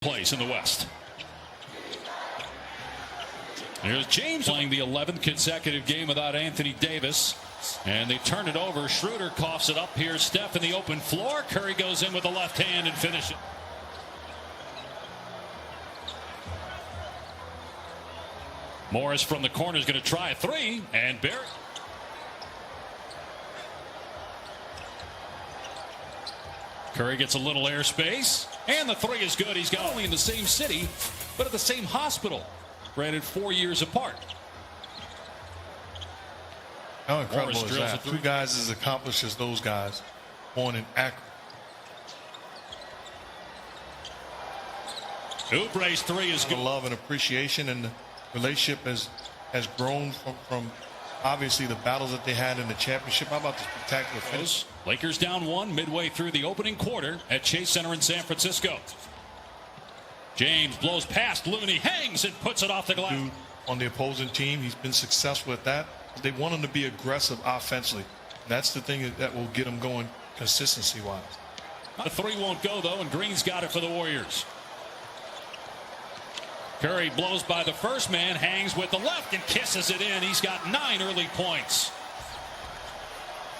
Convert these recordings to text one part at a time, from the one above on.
place in the West. Here's James playing the 11th consecutive game without Anthony Davis. And they turn it over. Schroeder coughs it up. Here's Steph in the open floor. Curry goes in with the left hand and finishes. Morris from the corner is going to try a three. And Barry. Curry gets a little airspace. And the three is good. He's got only in the same city, but at the same hospital. Granted, 4 years apart. How incredible is that? Two guys as accomplished as those guys, born in Akron. Oubre's three is good. The love and appreciation, and the relationship has grown from obviously the battles that they had in the championship. How about the spectacular finish? Lakers down one midway through the opening quarter at Chase Center in San Francisco. James blows past Looney, hangs and puts it off the glass. On the opposing team, he's been successful at that. They want him to be aggressive offensively. That's the thing that will get him going consistency-wise. The three won't go, though, and Green's got it for the Warriors. Curry blows by the first man, hangs with the left and kisses it in. He's got 9 early points.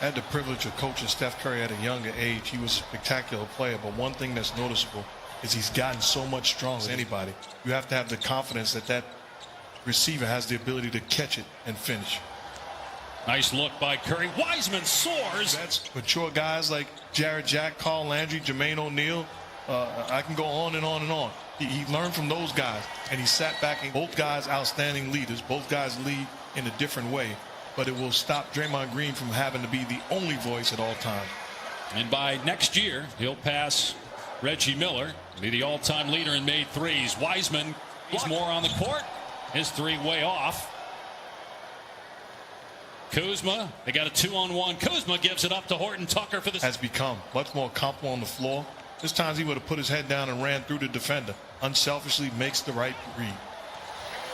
I had the privilege of coaching Steph Curry at a younger age. He was a spectacular player, but one thing that's noticeable is he's gotten so much stronger than anybody. You have to have the confidence that that receiver has the ability to catch it and finish. Nice look by Curry. Wiseman soars. That's mature guys like Jarrett Jack, Carl Landry, Jermaine O'Neal. I can go on and on and on. He learned from those guys, and he sat back. And both guys outstanding leaders. Both guys lead in a different way, but it will stop Draymond Green from having to be the only voice at all times. And by next year, he'll pass Reggie Miller, be the all-time leader in made threes. Wiseman, he's more on the court. His three way off. Kuzma, they got a 2-on-1. Kuzma gives it up to Horton Tucker for the. Has become much more comfortable on the floor. This times he would have put his head down and ran through the defender. Unselfishly makes the right read.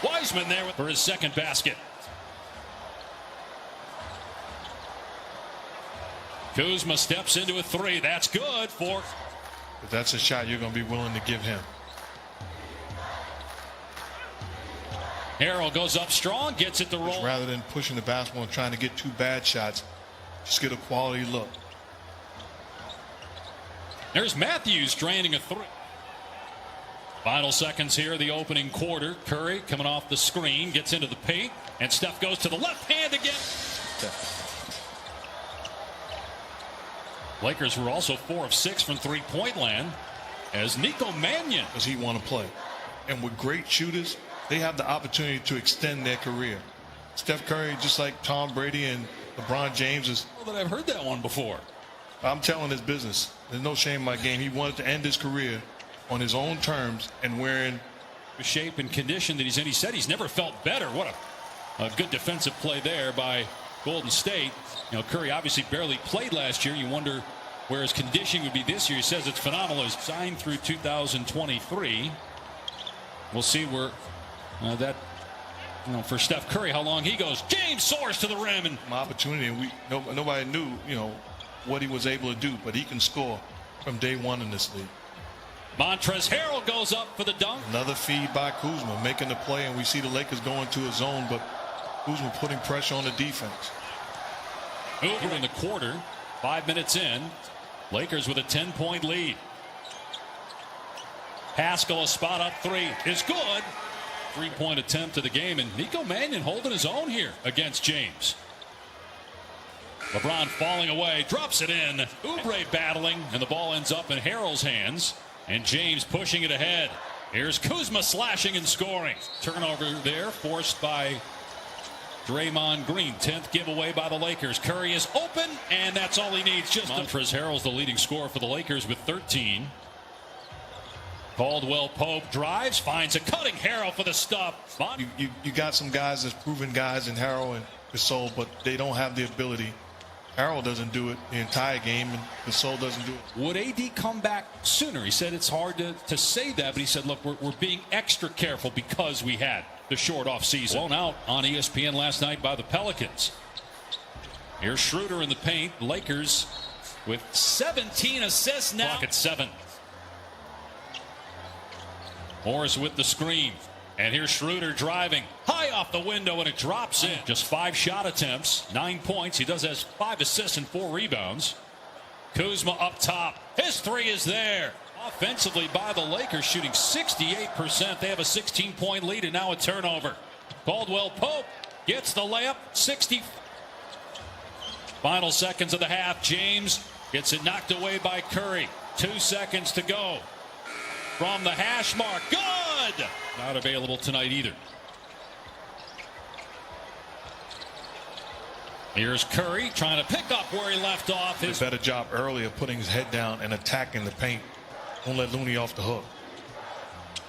Wiseman there for his second basket. Kuzma steps into a three. That's good for. If that's a shot you're going to be willing to give him. Harrell goes up strong, gets it to roll. Rather than pushing the basketball and trying to get two bad shots, just get a quality look. There's Matthews draining a three. Final seconds here, the opening quarter. Curry coming off the screen, gets into the paint, and Steph goes to the left hand again. Lakers were also 4 of 6 from three-point land as Nico Mannion. Does he want to play? And with great shooters, they have the opportunity to extend their career. Steph Curry, just like Tom Brady and LeBron James, is. Well, that I've heard that one before. I'm telling his business. There's no shame in my game. He wanted to end his career on his own terms and wearing the shape and condition that he's in. He said he's never felt better. What a good defensive play there by Golden State. You know, Curry obviously barely played last year. You wonder where his conditioning would be this year. He says it's phenomenal. He's signed through 2023. We'll see where that, for Steph Curry, how long he goes. James soars to the rim. And opportunity, and nobody knew, what he was able to do, but he can score from day one in this league. Montrezl Harrell goes up for the dunk. Another feed by Kuzma, making the play, and we see the Lakers going to a zone, but Kuzma putting pressure on the defense. Over in the quarter, 5 minutes in, Lakers with a 10-point lead. Pascal, a spot up three is good. 3-point attempt to the game, and Nico Mannion holding his own here against James. LeBron falling away, drops it in. Oubre battling, and the ball ends up in Harrell's hands. And James pushing it ahead. Here's Kuzma slashing and scoring. Turnover there forced by Draymond Green. 10th giveaway by the Lakers. Curry is open, and that's all he needs. Just Montrezl Harrell's the leading scorer for the Lakers with 13. Caldwell Pope drives, finds a cutting Harrell for the stop. You got some guys that's proven guys in Harrell and Gasol, but they don't have the ability. Harrell doesn't do it the entire game, and Gasol doesn't do it. Would AD come back sooner? He said it's hard to say that, but he said, look, we're being extra careful because we had the short off season. Blown out on ESPN last night by the Pelicans. Here's Schroeder in the paint. Lakers with 17 assists now. Clock at 7. Morris with the screen. And here's Schroeder driving high off the window, and it drops in. Just 5 shot attempts, 9 points. He does has 5 assists and 4 rebounds. Kuzma up top. His 3 is there. Offensively by the Lakers, shooting 68%. They have a 16-point lead, and now a turnover. Caldwell Pope gets the layup. 60. Final seconds of the half. James gets it knocked away by Curry. 2 seconds to go. From the hash mark. Good! Not available tonight either. Here's Curry trying to pick up where he left off. His better job earlier putting his head down and attacking the paint. Don't let Looney off the hook.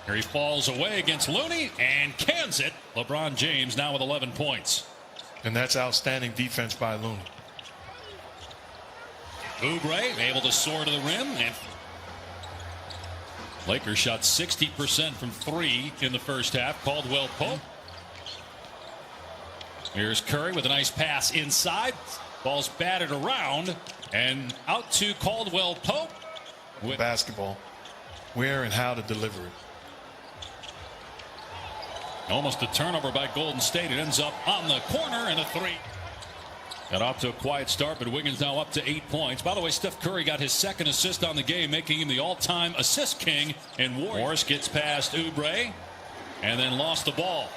Here he falls away against Looney and cans it. LeBron James now with 11 points. And that's outstanding defense by Looney. Oubre able to soar to the rim, and Lakers shot 60% from 3 in the first half. Caldwell Pope. Here's Curry with a nice pass inside. Ball's batted around and out to Caldwell Pope. With basketball, where and how to deliver it. Almost a turnover by Golden State. It ends up on the corner and a 3. Got off to a quiet start, but Wiggins now up to 8 points. By the way, Steph Curry got his 2nd assist on the game, making him the all-time assist king in Warriors. Morris gets past Oubre and then lost the ball.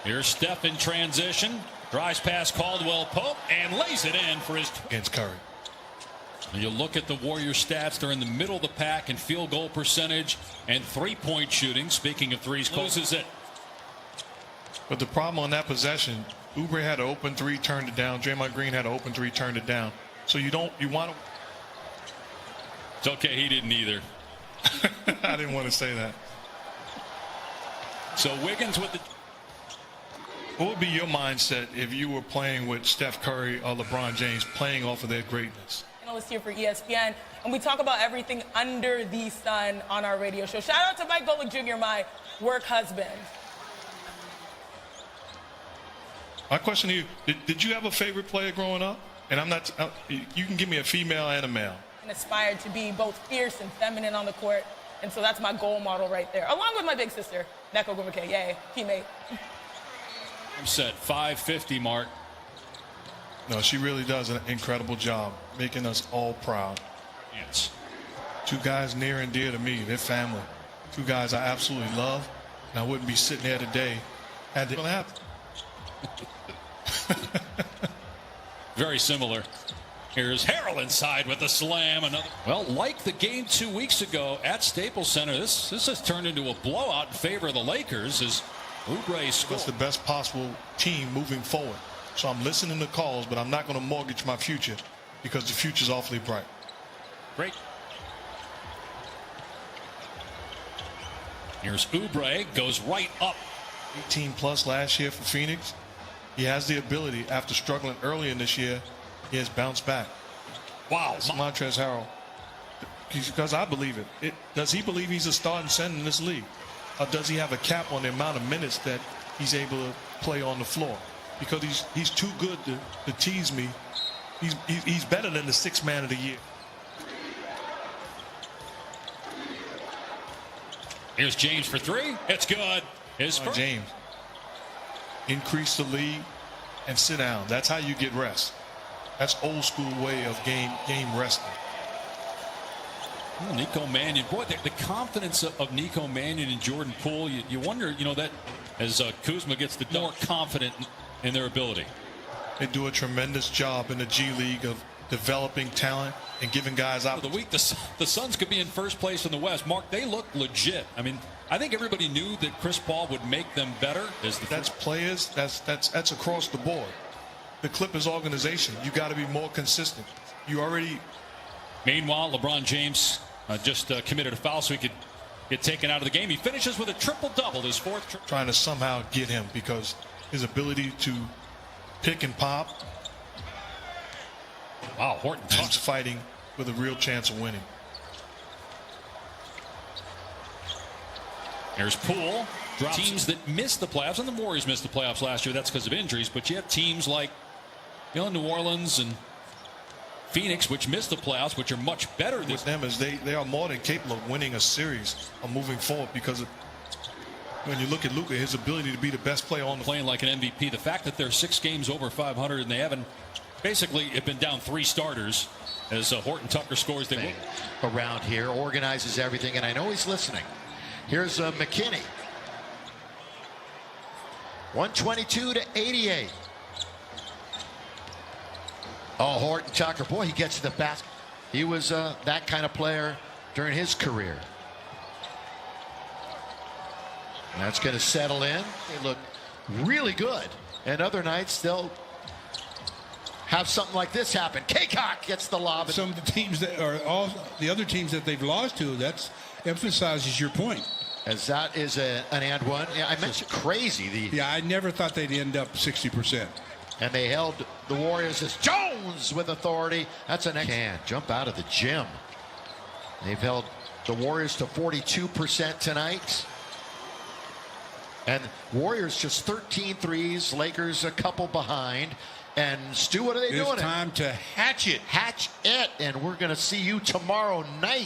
Here's Steph in transition. Drives past Caldwell Pope and lays it in for his against Curry. And you look at the Warriors stats, they're in the middle of the pack in field goal percentage and 3-point shooting. Speaking of threes, closes it. But the problem on that possession, Oubre had an open 3, turned it down. Draymond Green had an open 3, turned it down. So you want to. It's okay, he didn't either. I didn't want to say that. So Wiggins with the. What would be your mindset if you were playing with Steph Curry or LeBron James, playing off of their greatness? Analyst here for ESPN, and we talk about everything under the sun on our radio show. Shout out to Mike Golick Jr., my work husband. My question to you, did you have a favorite player growing up? And you can give me a female and a male. And aspired to be both fierce and feminine on the court, and so that's my goal model right there, along with my big sister, Neko Gumake. Yay, teammate. I'm set 550 mark. No, she really does an incredible job, making us all proud. Yes. 2 guys near and dear to me, they're family. 2 guys I absolutely love, and I wouldn't be sitting here today had it happen. Very similar. Here's Harrell inside with the slam. Well, like the game 2 weeks ago at Staples Center, this has turned into a blowout in favor of the Lakers as Oubre scores. It's the best possible team moving forward. So I'm listening to calls, but I'm not going to mortgage my future because the future's awfully bright. Great. Here's Oubre, goes right up. 18 plus last year for Phoenix. He has the ability, after struggling early in this year, he has bounced back. Wow. Montrezl Harrell. Because I believe it. Does he believe he's a starting center in this league? Or does he have a cap on the amount of minutes that he's able to play on the floor? Because he's too good to tease me. He's better than the 6th man of the year. Here's James for 3. It's good. James. Increase the lead and sit down. That's how you get rest. That's old school way of game resting. Well, Nico Mannion, boy, the confidence of Nico Mannion and Jordan Poole, you wonder, that as Kuzma gets more confident in their ability. They do a tremendous job in the G League of developing talent and giving guys out. For the week, the Suns could be in first place in the West. Mark, they look legit. I mean, I think everybody knew that Chris Paul would make them better. That's players. That's across the board. The Clippers organization, you got to be more consistent. You already. Meanwhile, LeBron James just committed a foul so he could get taken out of the game. He finishes with a triple-double, his 4th. Trying to somehow get him because his ability to pick and pop. Wow, Horton He's fighting with a real chance of winning. There's Poole. Teams that missed the playoffs, and the Warriors missed the playoffs last year. That's because of injuries. But you have teams like New Orleans and Phoenix, which missed the playoffs, which are much better. With them is they are more than capable of winning a series or moving forward because when you look at Luka, his ability to be the best player on the playing like an MVP. The fact that they're 6 games over 500 and they haven't basically have been down 3 starters as Horton Tucker scores. They around here, organizes everything, and I know he's listening. Here's McKinney. 122-88. Oh, Horton Tucker, boy, he gets to the basket. He was that kind of player during his career. And that's going to settle in. They look really good. And other nights they'll have something like this happen. Kaycock gets the lob. Some of the teams that are all the other teams that they've lost to, that emphasizes your point. As that is an and one. Yeah, I mentioned crazy. Yeah, I never thought they'd end up 60%. And they held the Warriors as Jones with authority. That's an can jump out of the gym. They've held the Warriors to 42% tonight. And Warriors just 13 threes. Lakers a couple behind. And Stu, what are they doing? It's time to hatch it. Hatch it. And we're going to see you tomorrow night.